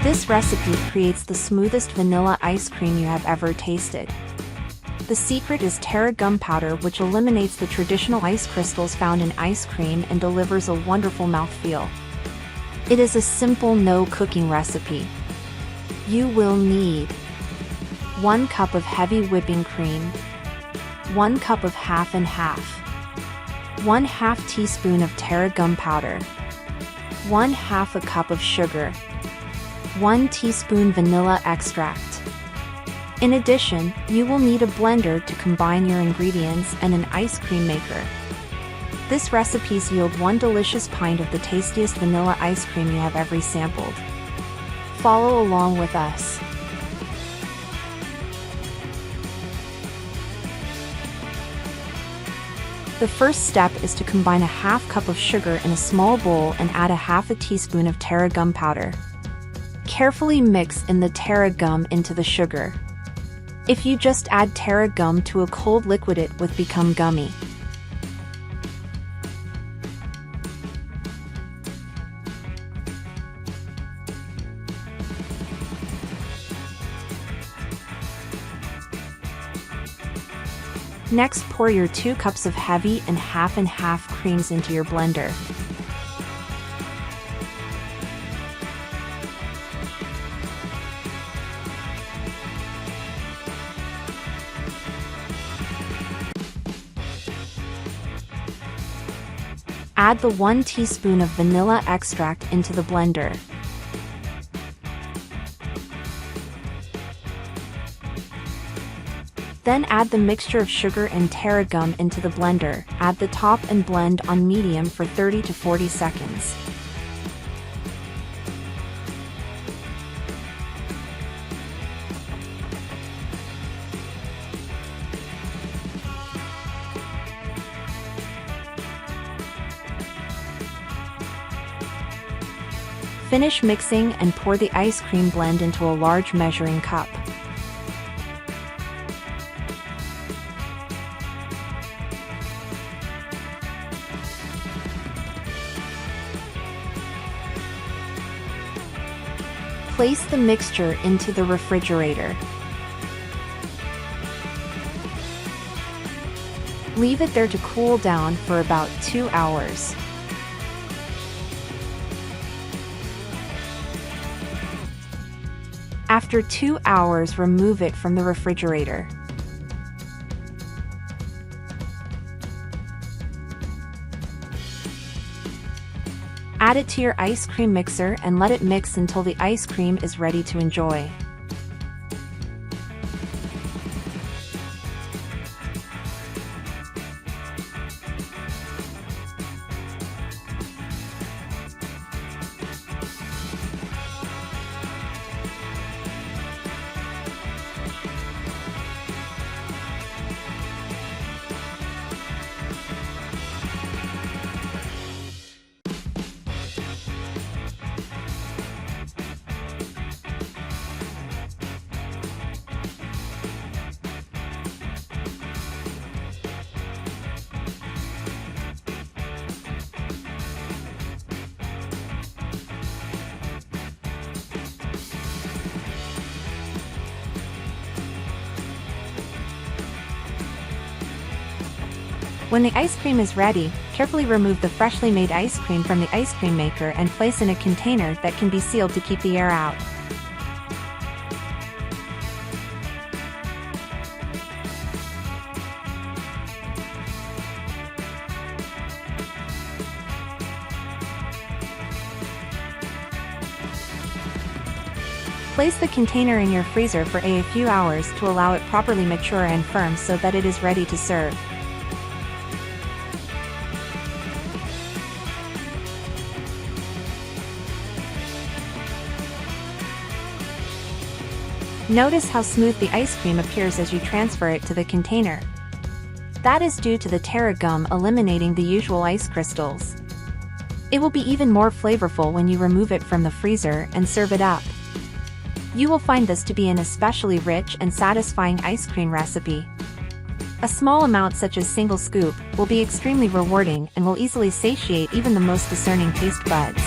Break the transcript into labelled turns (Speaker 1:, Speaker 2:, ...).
Speaker 1: This recipe creates the smoothest vanilla ice cream you have ever tasted. The secret is Terra gum powder, which eliminates the traditional ice crystals found in ice cream and delivers a wonderful mouthfeel. It is a simple no-cooking recipe. You will need 1 cup of heavy whipping cream, 1 cup of half and half, 1/2 teaspoon of Terra gum powder, 1/2 cup of sugar, 1 teaspoon vanilla extract. In addition, you will need a blender to combine your ingredients and an ice cream maker. This recipe yields 1 delicious pint of the tastiest vanilla ice cream you have ever sampled. Follow along with us. The first step is to combine a 1/2 cup of sugar in a small bowl and add 1/2 teaspoon of Terra gum powder. Carefully mix in the Terra gum into the sugar. If you just add Terra gum to a cold liquid, it will become gummy. Next, pour your 2 cups of heavy and half creams into your blender. Add the 1 teaspoon of vanilla extract into the blender. Then add the mixture of sugar and Terra gum into the blender. Add the top and blend on medium for 30 to 40 seconds. Finish mixing and pour the ice cream blend into a large measuring cup. Place the mixture into the refrigerator. Leave it there to cool down for about 2 hours. After 2 hours, remove it from the refrigerator. Add it to your ice cream mixer and let it mix until the ice cream is ready to enjoy. When the ice cream is ready, carefully remove the freshly made ice cream from the ice cream maker and place in a container that can be sealed to keep the air out. Place the container in your freezer for a few hours to allow it properly mature and firm so that it is ready to serve. Notice how smooth the ice cream appears as you transfer it to the container. That is due to the Terra gum eliminating the usual ice crystals. It will be even more flavorful when you remove it from the freezer and serve it up. You will find this to be an especially rich and satisfying ice cream recipe. A small amount such as single scoop will be extremely rewarding and will easily satiate even the most discerning taste buds.